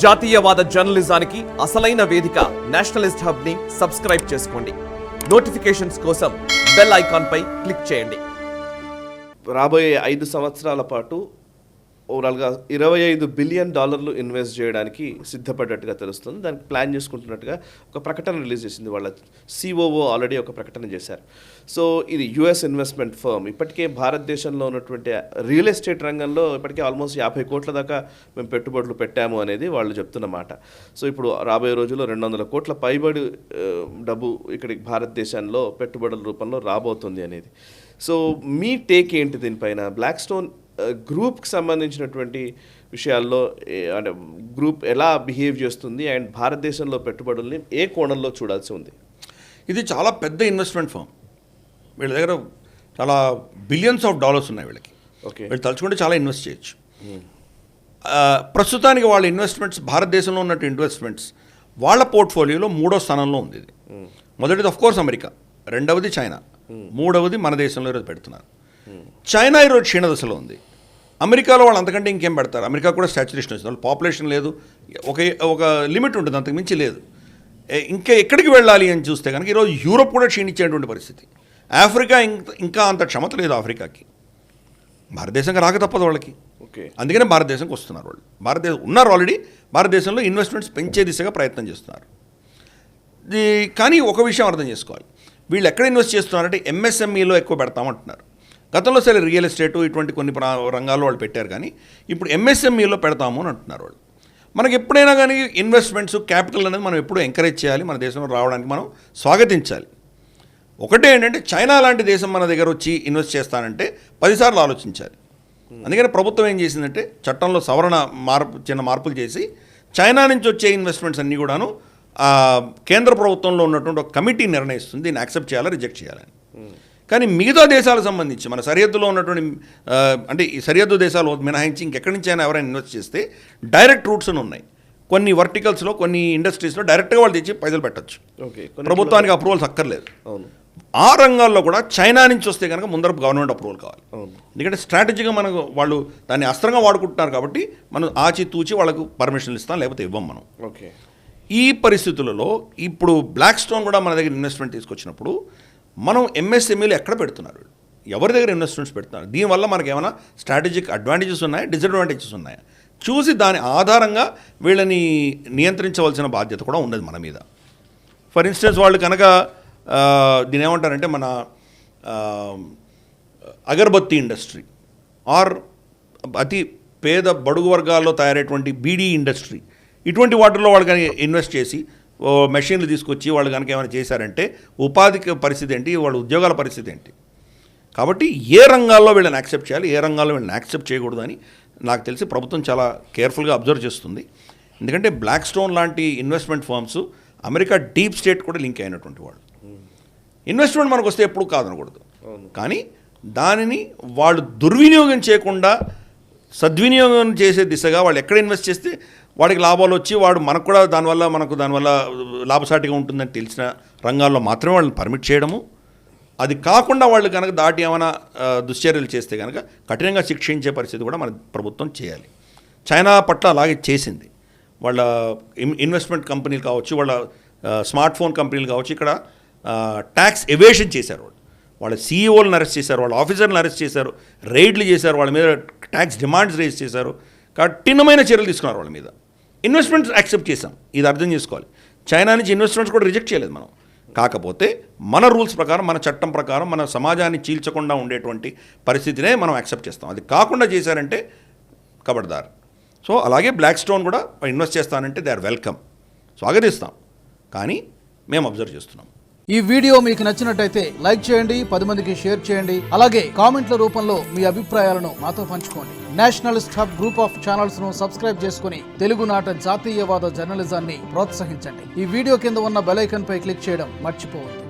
జాతీయవాద జర్నలిజానికి అసలైన వేదిక నేషనలిస్ట్ హబ్ ని సబ్స్క్రైబ్ చేసుకోండి. నోటిఫికేషన్స్ కోసం బెల్ ఐకాన్ పై క్లిక్ చేయండి. రాబోయే 5 సంవత్సరాల పాటు ఓవరాల్గా $25 బిలియన్ ఇన్వెస్ట్ చేయడానికి సిద్ధపడ్డట్టుగా తెలుస్తుంది. దానికి ప్లాన్ చేసుకుంటున్నట్టుగా ఒక ప్రకటన రిలీజ్ చేసింది. వాళ్ళ COO ఆల్రెడీ ఒక ప్రకటన చేశారు. సో ఇది US ఇన్వెస్ట్మెంట్ ఫర్మ్. ఇప్పటికే భారతదేశంలో ఉన్నటువంటి రియల్ ఎస్టేట్ రంగంలో ఇప్పటికే ఆల్మోస్ట్ 50 కోట్ల దాకా మేము పెట్టుబడులు పెట్టాము అనేది వాళ్ళు చెప్తున్నమాట. సో ఇప్పుడు రాబోయే రోజుల్లో 200 కోట్ల పైబడి డబ్బు ఇక్కడికి భారతదేశంలో పెట్టుబడుల రూపంలో రాబోతుంది అనేది. సో మీ టేక్ ఏంటి దీనిపైన? బ్లాక్ స్టోన్ గ్రూప్కి సంబంధించినటువంటి విషయాల్లో అంటే గ్రూప్ ఎలా బిహేవ్ చేస్తుంది అండ్ భారతదేశంలో పెట్టుబడుల్ని ఏ కోణంలో చూడాల్సి ఉంది? ఇది చాలా పెద్ద ఇన్వెస్ట్మెంట్ ఫర్మ్. వీళ్ళ దగ్గర చాలా బిలియన్స్ ఆఫ్ డాలర్స్ ఉన్నాయి వీళ్ళకి. ఓకే, వీళ్ళు తలుచుకుంటే చాలా ఇన్వెస్ట్ చేయొచ్చు. ప్రస్తుతానికి వాళ్ళ ఇన్వెస్ట్మెంట్స్, భారతదేశంలో ఉన్నట్టు ఇన్వెస్ట్మెంట్స్ వాళ్ళ పోర్ట్ఫోలియోలో 3వ స్థానంలో ఉంది. ఇది మొదటిది ఆఫ్కోర్స్ అమెరికా, రెండవది చైనా, మూడవది మన దేశంలో ఈరోజు పెడుతున్నారు. చైనా ఈరోజు క్షీణ దశలో ఉంది. అమెరికాలో వాళ్ళు అంతకంటే ఇంకేం పెడతారు? అమెరికా కూడా స్టాచ్యురేషన్ వచ్చింది. వాళ్ళు పాపులేషన్ లేదు, ఒక లిమిట్ ఉంటుంది, అంతకు మించి లేదు. ఇంకా ఎక్కడికి వెళ్ళాలి అని చూస్తే కనుక ఈరోజు యూరోప్ కూడా క్షీణించేటువంటి పరిస్థితి. ఆఫ్రికా ఇంకా అంత క్షమత లేదు ఆఫ్రికాకి. భారతదేశంగా రాక తప్పదు వాళ్ళకి. ఓకే, అందుకనే భారతదేశంకి వస్తున్నారు వాళ్ళు. భారతదేశం ఉన్నారు ఆల్రెడీ, భారతదేశంలో ఇన్వెస్ట్మెంట్స్ పెంచే దిశగా ప్రయత్నం చేస్తున్నారు. కానీ ఒక విషయం అర్థం చేసుకోవాలి, వీళ్ళు ఎక్కడ ఇన్వెస్ట్ చేస్తున్నారంటే MSMEలో ఎక్కువ పెడతామంటున్నారు. గతంలో సరే రియల్ ఎస్టేటు ఇటువంటి కొన్ని రంగాల్లో వాళ్ళు పెట్టారు, కానీ ఇప్పుడు MSMEలో పెడతాము అని అంటున్నారు వాళ్ళు. మనకి ఎప్పుడైనా కానీ ఇన్వెస్ట్మెంట్స్, క్యాపిటల్ అనేది మనం ఎప్పుడూ ఎంకరేజ్ చేయాలి, మన దేశంలో రావడానికి మనం స్వాగతించాలి. ఒకటే ఏంటంటే చైనా లాంటి దేశం మన దగ్గర వచ్చి ఇన్వెస్ట్ చేస్తానంటే 10 సార్లు ఆలోచించాలి. అందుకని ప్రభుత్వం ఏం చేసిందంటే చట్టంలో చిన్న మార్పులు చేసి చైనా నుంచి వచ్చే ఇన్వెస్ట్మెంట్స్ అన్నీ కూడాను కేంద్ర ప్రభుత్వంలో ఉన్నటువంటి ఒక కమిటీ నిర్ణయిస్తుంది, దీన్ని యాక్సెప్ట్ చేయాలా, రిజెక్ట్ చేయాలని. కానీ మిగతా దేశాలకు సంబంధించి మన సరిహద్దులో ఉన్నటువంటి అంటే ఈ సరిహద్దు దేశాలు మినహాయించి ఇంకెక్కడి నుంచి అయినా ఎవరైనా ఇన్వెస్ట్ చేస్తే డైరెక్ట్ రూట్స్ అని ఉన్నాయి. కొన్ని వర్టికల్స్లో, కొన్ని ఇండస్ట్రీస్లో డైరెక్ట్గా వాళ్ళు తెచ్చి పైసలు పెట్టచ్చు. ప్రభుత్వానికి అప్రూవల్స్ అక్కర్లేదు. ఆ రంగాల్లో కూడా చైనా నుంచి వస్తే కనుక ముందర గవర్నమెంట్ అప్రూవల్ కావాలి. ఎందుకంటే స్ట్రాటజీగా మనకు వాళ్ళు దాన్ని అస్త్రంగా వాడుకుంటున్నారు కాబట్టి మనం ఆచితూచి వాళ్ళకు పర్మిషన్లు ఇస్తాం, లేకపోతే ఇవ్వం మనం. ఓకే, ఈ పరిస్థితులలో ఇప్పుడు బ్లాక్ స్టోన్ కూడా మన దగ్గర ఇన్వెస్ట్మెంట్ తీసుకొచ్చినప్పుడు మనం MSMEలు ఎక్కడ పెడుతున్నారు, ఎవరి దగ్గర ఇన్వెస్ట్మెంట్స్ పెడుతున్నారు, దీనివల్ల మనకి ఏమైనా స్ట్రాటజిక్ అడ్వాంటేజెస్ ఉన్నాయా, డిసడ్వాంటేజెస్ ఉన్నాయా చూసి దాని ఆధారంగా వీళ్ళని నియంత్రించవలసిన బాధ్యత కూడా ఉన్నది మన మీద. ఫర్ ఇన్స్టెన్స్ వాళ్ళు కనుక దీని ఏమంటారంటే మన అగరబత్తి ఇండస్ట్రీ ఆర్ అతి పేద బడుగు వర్గాల్లో తయారైనటువంటి బీడీ ఇండస్ట్రీ, ఇటువంటి వాటిల్లో వాళ్ళు కనుక ఇన్వెస్ట్ చేసి మెషిన్లు తీసుకొచ్చి వాళ్ళు కనుక ఏమైనా చేశారంటే ఉపాధికి పరిస్థితి ఏంటి, వాళ్ళ ఉద్యోగాల పరిస్థితి ఏంటి? కాబట్టి ఏ రంగాల్లో వీళ్ళని యాక్సెప్ట్ చేయాలి, ఏ రంగాల్లో వీళ్ళని యాక్సెప్ట్ చేయకూడదు అని నాకు తెలిసి ప్రభుత్వం చాలా కేర్ఫుల్గా అబ్జర్వ్ చేస్తుంది. ఎందుకంటే బ్లాక్ స్టోన్ లాంటి investment firms America deep state కూడా లింక్ అయినటువంటి వాళ్ళు. ఇన్వెస్ట్మెంట్ మనకు వస్తే ఎప్పుడు కాదనకూడదు, కానీ దానిని వాళ్ళు దుర్వినియోగం చేయకుండా సద్వినియోగం చేసే దిశగా వాళ్ళు ఎక్కడ ఇన్వెస్ట్ చేస్తే వాడికి లాభాలు వచ్చి వాడు మనకు కూడా దానివల్ల లాభసాటిగా ఉంటుందని తెలిసిన రంగాల్లో మాత్రమే వాళ్ళని పర్మిట్ చేయడము. అది కాకుండా వాళ్ళు కనుక దాటి ఏమైనా దుశ్చర్యలు చేస్తే కనుక కఠినంగా శిక్షించే పరిస్థితి కూడా మన ప్రభుత్వం చేయాలి. చైనా పట్ల అలాగే చేసింది. వాళ్ళ ఇన్వెస్ట్మెంట్ కంపెనీలు కావచ్చు, వాళ్ళ స్మార్ట్ ఫోన్ కంపెనీలు కావచ్చు, ఇక్కడ ట్యాక్స్ ఎవేషన్ చేశారు. వాళ్ళ CEOలను అరెస్ట్ చేశారు, వాళ్ళ ఆఫీసర్లను అరెస్ట్ చేశారు, రైడ్లు చేశారు, వాళ్ళ మీద ట్యాక్స్ డిమాండ్స్ రేజ్ చేశారు, కఠినమైన చర్యలు తీసుకున్నారు వాళ్ళ మీద. ఇన్వెస్ట్మెంట్స్ యాక్సెప్ట్ చేశాం, ఇది అర్థం చేసుకోవాలి. చైనా నుంచి ఇన్వెస్ట్మెంట్స్ కూడా రిజెక్ట్ చేయలేదు మనం. కాకపోతే మన రూల్స్ ప్రకారం, మన చట్టం ప్రకారం, మన సమాజాన్ని చీల్చకుండా ఉండేటువంటి పరిస్థితినే మనం యాక్సెప్ట్ చేస్తాం. అది కాకుండా చేశారంటే కబడ్దార్. సో అలాగే బ్లాక్ స్టోన్ కూడా ఇన్వెస్ట్ చేస్తానంటే దే ఆర్ వెల్కమ్, స్వాగతిస్తాం, కానీ మేము అబ్జర్వ్ చేస్తున్నాం. ఈ వీడియో మీకు నచ్చినట్టయితే లైక్ చేయండి, 10 మందికి షేర్ చేయండి. అలాగే కామెంట్ల రూపంలో మీ అభిప్రాయాలను మాతో పంచుకోండి. Nationalist hub group of channels ను సబ్స్క్రైబ్ చేసుకుని తెలుగునాట జాతీయవాద జర్నలిజాన్ని ప్రోత్సహించండి. ఈ వీడియో కింద ఉన్న బెల్ ఐకాన్ పై క్లిక్ చేయడం మర్చిపోవద్దు.